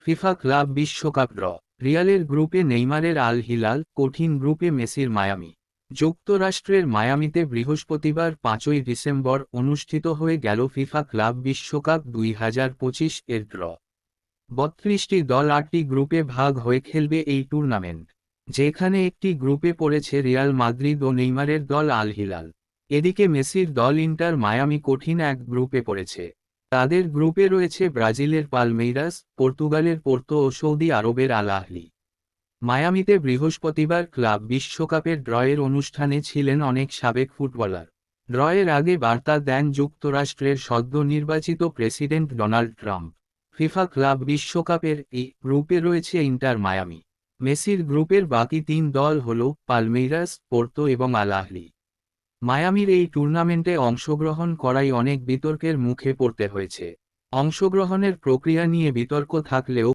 FIFA club বিশ্বকাপ draw. রিয়ালের গ্রুপে নেইমারের আল হিলাল, কঠিন গ্রুপে মেসির মায়ামি। যুক্তরাষ্ট্রের মায়ামিতে বৃহস্পতিবার 5ই ডিসেম্বর অনুষ্ঠিত হয়ে গেল ফিফা ক্লাব বিশ্বকাপ 2025 এর ড্র। 32টি দল 8টি গ্রুপে ভাগ হয়ে খেলবে এই টুর্নামেন্ট, যেখানে একটি গ্রুপে পড়েছে রিয়াল মাদ্রিদ ও নেইমারের দল আল হিলাল। এদিকে মেসির দল ইন্টার মায়ামি কঠিন এক গ্রুপে পড়েছে। তাদের গ্রুপে রয়েছে ব্রাজিলের পালমেইরাস, পর্তুগালের পোর্তো ও সৌদি আরবের আল আহলি। মায়ামিতে বৃহস্পতিবার ক্লাব বিশ্বকাপের ড্রয়ের অনুষ্ঠানে ছিলেন অনেক সাবেক ফুটবলার। ড্রয়ের আগে বার্তা দেন যুক্তরাষ্ট্রের সদ্য নির্বাচিত president Donald Trump. FIFA club বিশ্বকাপের এই গ্রুপে রয়েছে ইন্টার মায়ামি। মেসির গ্রুপের বাকি 3 দল হল পালমেইরাস, পোর্তো এবং আল আহলি। মায়ামির এই টুর্নামেন্টে অংশগ্রহণ করাই অনেক বিতর্কের মুখে পড়তে হয়েছে। অংশগ্রহণের প্রক্রিয়া নিয়ে বিতর্ক থাকলেও